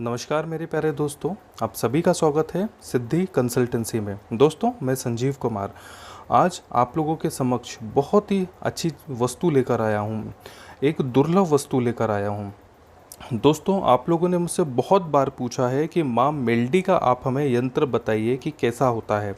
नमस्कार मेरे प्यारे दोस्तों, आप सभी का स्वागत है सिद्धि कंसल्टेंसी में। दोस्तों, मैं संजीव कुमार आज आप लोगों के समक्ष बहुत ही अच्छी वस्तु लेकर आया हूँ। एक दुर्लभ वस्तु लेकर आया हूँ। दोस्तों, आप लोगों ने मुझसे बहुत बार पूछा है कि माँ मेल्डी का आप हमें यंत्र बताइए कि कैसा होता है।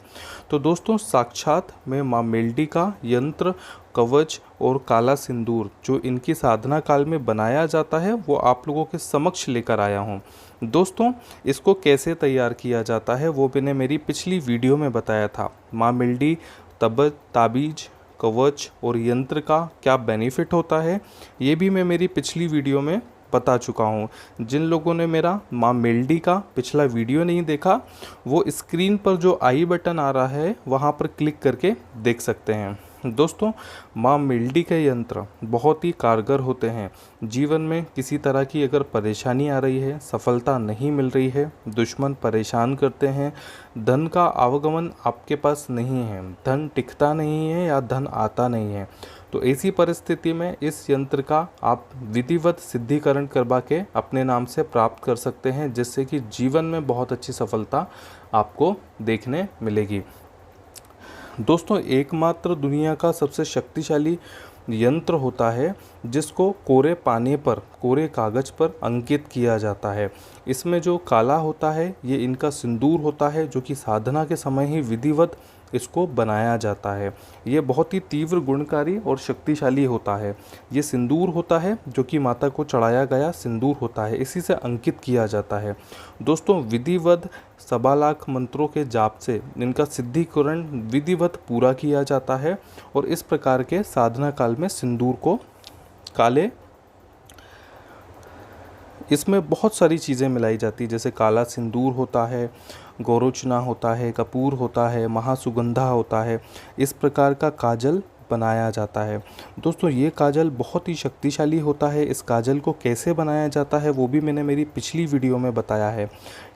तो दोस्तों, साक्षात मैं माँ मेल्डी का यंत्र, कवच और काला सिंदूर जो इनकी साधना काल में बनाया जाता है वो आप लोगों के समक्ष लेकर आया हूँ। दोस्तों, इसको कैसे तैयार किया जाता है वो मैंने मेरी पिछली वीडियो में बताया था। माँ मेल्डी ताबीज, कवच और यंत्र का क्या बेनिफिट होता है ये भी मैं मेरी पिछली वीडियो में बता चुका हूँ। जिन लोगों ने मेरा माँ मेल्डी का पिछला वीडियो नहीं देखा वो स्क्रीन पर जो आई बटन आ रहा है वहाँ पर क्लिक करके देख सकते हैं। दोस्तों, माँ मेल्डी के यंत्र बहुत ही कारगर होते हैं। जीवन में किसी तरह की अगर परेशानी आ रही है, सफलता नहीं मिल रही है, दुश्मन परेशान करते हैं, धन का आवागमन आपके पास नहीं है, धन टिकता नहीं है या धन आता नहीं है, तो ऐसी परिस्थिति में इस यंत्र का आप विधिवत सिद्धिकरण करवा के अपने नाम से प्राप्त कर सकते हैं, जिससे कि जीवन में बहुत अच्छी सफलता आपको देखने मिलेगी। दोस्तों, एकमात्र दुनिया का सबसे शक्तिशाली यंत्र होता है जिसको कोरे पाने पर, कोरे कागज़ पर अंकित किया जाता है। इसमें जो काला होता है ये इनका सिंदूर होता है जो कि साधना के समय ही विधिवत इसको बनाया जाता है। ये बहुत ही तीव्र गुणकारी और शक्तिशाली होता है। ये सिंदूर होता है जो कि माता को चढ़ाया गया सिंदूर होता है, इसी से अंकित किया जाता है। दोस्तों, विधिवत 1.25 लाख मंत्रों के जाप से इनका सिद्धिकरण विधिवत पूरा किया जाता है और इस प्रकार के साधना काल में सिंदूर को काले, इसमें बहुत सारी चीज़ें मिलाई जाती है, जैसे काला सिंदूर होता है, गोरोचना होता है, कपूर होता है, महासुगंधा होता है। इस प्रकार का काजल बनाया जाता है। दोस्तों, ये काजल बहुत ही शक्तिशाली होता है। इस काजल को कैसे बनाया जाता है वो भी मैंने मेरी पिछली वीडियो में बताया है।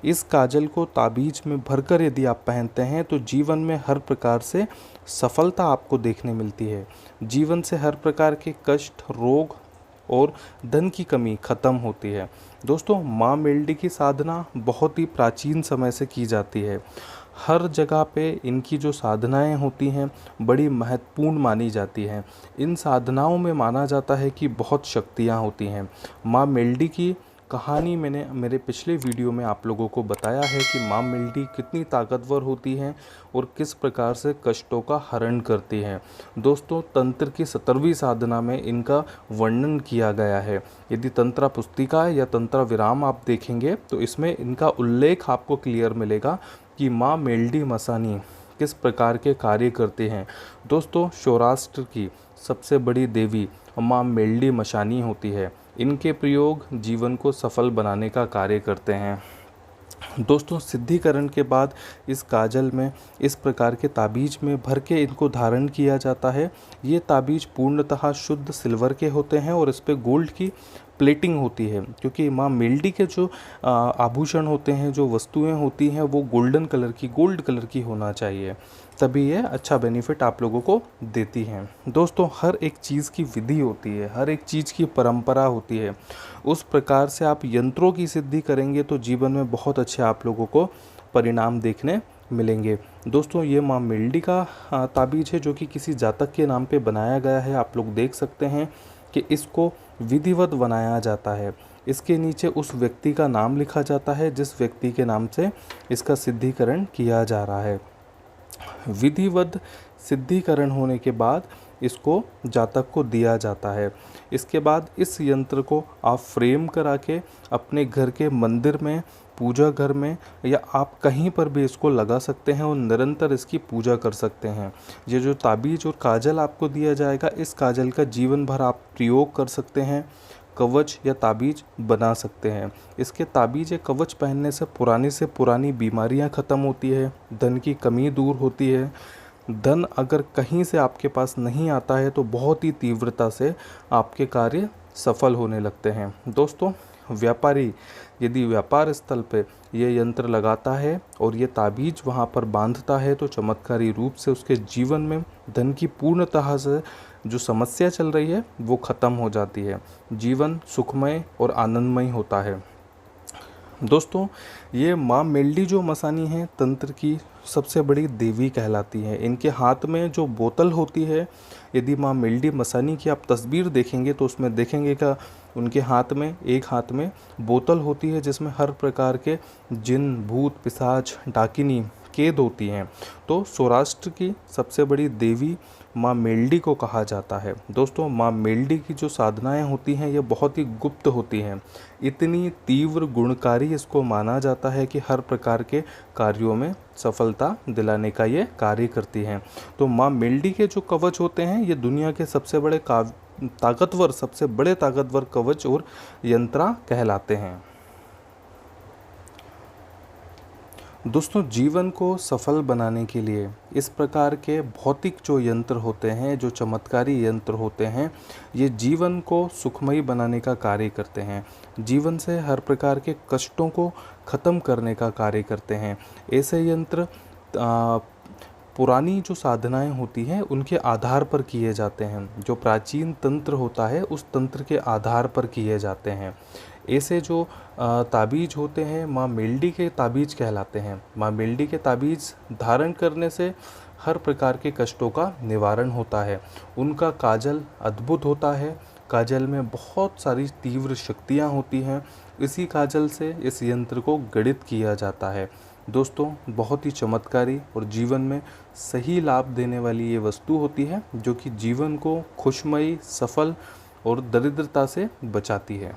इस काजल को ताबीज में भरकर यदि आप पहनते हैं तो जीवन में हर प्रकार से सफलता आपको देखने मिलती है। जीवन से हर प्रकार के कष्ट, रोग और धन की कमी खत्म होती है। दोस्तों, माँ मेल्डी की साधना बहुत ही प्राचीन समय से की जाती है। हर जगह पे इनकी जो साधनाएं होती हैं बड़ी महत्वपूर्ण मानी जाती हैं। इन साधनाओं में माना जाता है कि बहुत शक्तियाँ होती हैं। माँ मेल्डी की कहानी मैंने मेरे पिछले वीडियो में आप लोगों को बताया है कि माँ मेल्डी कितनी ताकतवर होती हैं और किस प्रकार से कष्टों का हरण करती हैं। दोस्तों, तंत्र की 17वीं साधना में इनका वर्णन किया गया है। यदि तंत्र पुस्तिका या तंत्र विराम आप देखेंगे तो इसमें इनका उल्लेख आपको क्लियर मिलेगा कि माँ मेल्डी मसानी किस प्रकार के कार्य करते हैं। दोस्तों, सौराष्ट्र की सबसे बड़ी देवी माँ मेल्डी मशानी होती है। इनके प्रयोग जीवन को सफल बनाने का कार्य करते हैं। दोस्तों, सिद्धिकरण के बाद इस काजल में इस प्रकार के ताबीज में भर के इनको धारण किया जाता है। ये ताबीज पूर्णतः शुद्ध सिल्वर के होते हैं और इस पर गोल्ड की प्लेटिंग होती है, क्योंकि माँ मेल्डी के जो आभूषण होते हैं, जो वस्तुएं होती हैं वो गोल्ड कलर की होना चाहिए, तभी ये अच्छा बेनिफिट आप लोगों को देती हैं। दोस्तों, हर एक चीज़ की विधि होती है, हर एक चीज़ की परंपरा होती है। उस प्रकार से आप यंत्रों की सिद्धि करेंगे तो जीवन में बहुत अच्छे आप लोगों को परिणाम देखने मिलेंगे। दोस्तों, ये माँ मेल्डी का ताबीज है जो कि किसी जातक के नाम पे बनाया गया है। आप लोग देख सकते हैं कि इसको विधिवत बनाया जाता है। इसके नीचे उस व्यक्ति का नाम लिखा जाता है जिस व्यक्ति के नाम से इसका सिद्धिकरण किया जा रहा है। विधिवत सिद्धिकरण होने के बाद इसको जातक को दिया जाता है। इसके बाद इस यंत्र को आप फ्रेम करा के अपने घर के मंदिर में, पूजा घर में या आप कहीं पर भी इसको लगा सकते हैं और निरंतर इसकी पूजा कर सकते हैं। ये जो ताबीज और काजल आपको दिया जाएगा, इस काजल का जीवन भर आप प्रयोग कर सकते हैं, कवच या ताबीज बना सकते हैं। इसके ताबीज या कवच पहनने से पुरानी बीमारियां ख़त्म होती है, धन की कमी दूर होती है। धन अगर कहीं से आपके पास नहीं आता है तो बहुत ही तीव्रता से आपके कार्य सफल होने लगते हैं। दोस्तों, व्यापारी यदि व्यापार स्थल पे ये यंत्र लगाता है और ये ताबीज वहाँ पर बांधता है तो चमत्कारी रूप से उसके जीवन में धन की पूर्णतः से जो समस्या चल रही है वो ख़त्म हो जाती है। जीवन सुखमय और आनंदमय होता है। दोस्तों, ये माँ मेल्डी जो मसानी हैं तंत्र की सबसे बड़ी देवी कहलाती है। इनके हाथ में जो बोतल होती है, यदि माँ मेल्डी मसानी की आप तस्वीर देखेंगे तो उसमें देखेंगे कि उनके हाथ में, एक हाथ में बोतल होती है जिसमें हर प्रकार के जिन, भूत, पिशाच, डाकिनी कैद होती हैं। तो सौराष्ट्र की सबसे बड़ी देवी माँ मेल्डी को कहा जाता है। दोस्तों, माँ मेल्डी की जो साधनाएं होती हैं ये बहुत ही गुप्त होती हैं। इतनी तीव्र गुणकारी इसको माना जाता है कि हर प्रकार के कार्यों में सफलता दिलाने का ये कार्य करती हैं। तो माँ मेल्डी के जो कवच होते हैं ये दुनिया के सबसे बड़े सबसे बड़े ताकतवर कवच और यंत्रा कहलाते हैं। दोस्तों, जीवन को सफल बनाने के लिए इस प्रकार के भौतिक जो यंत्र होते हैं, जो चमत्कारी यंत्र होते हैं, ये जीवन को सुखमयी बनाने का कार्य करते हैं। जीवन से हर प्रकार के कष्टों को ख़त्म करने का कार्य करते हैं। ऐसे यंत्र पुरानी जो साधनाएं होती हैं उनके आधार पर किए जाते हैं। जो प्राचीन तंत्र होता है उस तंत्र के आधार पर किए जाते हैं। ऐसे जो ताबीज होते हैं माँ मेल्डी के ताबीज कहलाते हैं। माँ मेल्डी के ताबीज धारण करने से हर प्रकार के कष्टों का निवारण होता है। उनका काजल अद्भुत होता है। काजल में बहुत सारी तीव्र शक्तियाँ होती हैं। इसी काजल से इस यंत्र को गढ़ित किया जाता है। दोस्तों, बहुत ही चमत्कारी और जीवन में सही लाभ देने वाली ये वस्तु होती है जो कि जीवन को खुशमयी, सफल और दरिद्रता से बचाती है।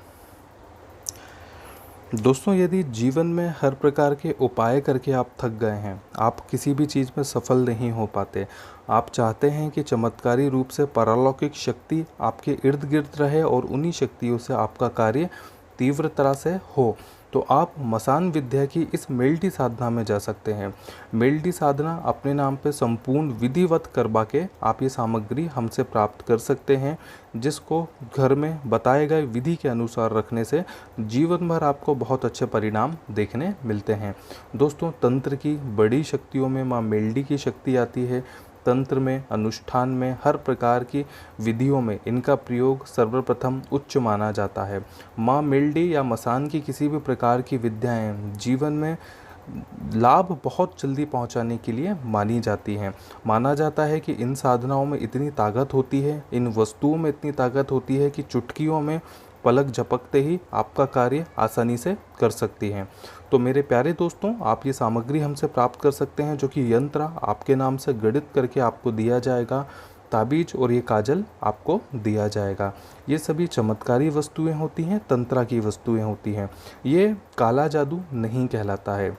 दोस्तों, यदि जीवन में हर प्रकार के उपाय करके आप थक गए हैं, आप किसी भी चीज़ में सफल नहीं हो पाते, आप चाहते हैं कि चमत्कारी रूप से पारलौकिक शक्ति आपके इर्द गिर्द रहे और उन्हीं शक्तियों से आपका कार्य तीव्र तरह से हो, तो आप मसान विद्या की इस मेल्डी साधना में जा सकते हैं। मेल्डी साधना अपने नाम पे संपूर्ण विधिवत करवा के आप ये सामग्री हमसे प्राप्त कर सकते हैं, जिसको घर में बताए गए विधि के अनुसार रखने से जीवन भर आपको बहुत अच्छे परिणाम देखने मिलते हैं। दोस्तों, तंत्र की बड़ी शक्तियों में माँ मेल्डी की शक्ति आती है। तंत्र में, अनुष्ठान में, हर प्रकार की विधियों में इनका प्रयोग सर्वप्रथम उच्च माना जाता है। माँ मेल्डी या मसान की किसी भी प्रकार की विद्याएं जीवन में लाभ बहुत जल्दी पहुंचाने के लिए मानी जाती हैं। माना जाता है कि इन साधनाओं में इतनी ताकत होती है, इन वस्तुओं में इतनी ताकत होती है कि चुटकियों में, पलक झपकते ही आपका कार्य आसानी से कर सकती हैं। तो मेरे प्यारे दोस्तों, आप ये सामग्री हमसे प्राप्त कर सकते हैं जो कि यंत्र आपके नाम से गढ़ित करके आपको दिया जाएगा। ताबीज और ये काजल आपको दिया जाएगा। ये सभी चमत्कारी वस्तुएं होती हैं, तंत्रा की वस्तुएं होती हैं। ये काला जादू नहीं कहलाता है।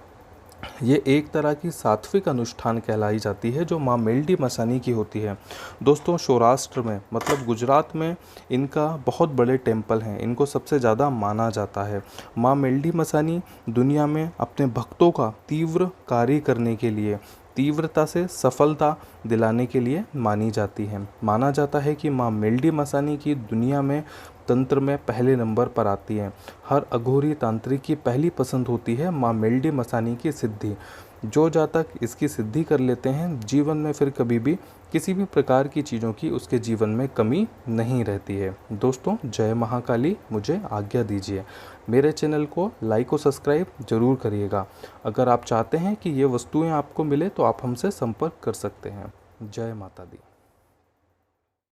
ये एक तरह की सात्विक अनुष्ठान कहलाई जाती है जो माँ मेल्डी मसानी की होती है। दोस्तों, सौराष्ट्र में मतलब गुजरात में इनका बहुत बड़े टेम्पल हैं, इनको सबसे ज़्यादा माना जाता है। माँ मेल्डी मसानी दुनिया में अपने भक्तों का तीव्र कार्य करने के लिए, तीव्रता से सफलता दिलाने के लिए मानी जाती है। माना जाता है कि माँ मेल्डी मसानी की दुनिया में तंत्र में पहले नंबर पर आती हैं। हर अघोरी तांत्रिक की पहली पसंद होती है माँ मेल्डी मसानी की सिद्धि। जो जातक इसकी सिद्धि कर लेते हैं, जीवन में फिर कभी भी किसी भी प्रकार की चीज़ों की उसके जीवन में कमी नहीं रहती है। दोस्तों, जय महाकाली, मुझे आज्ञा दीजिए। मेरे चैनल को लाइक और सब्सक्राइब जरूर करिएगा। अगर आप चाहते हैं कि ये वस्तुएं आपको मिले तो आप हमसे संपर्क कर सकते हैं। जय माता दी।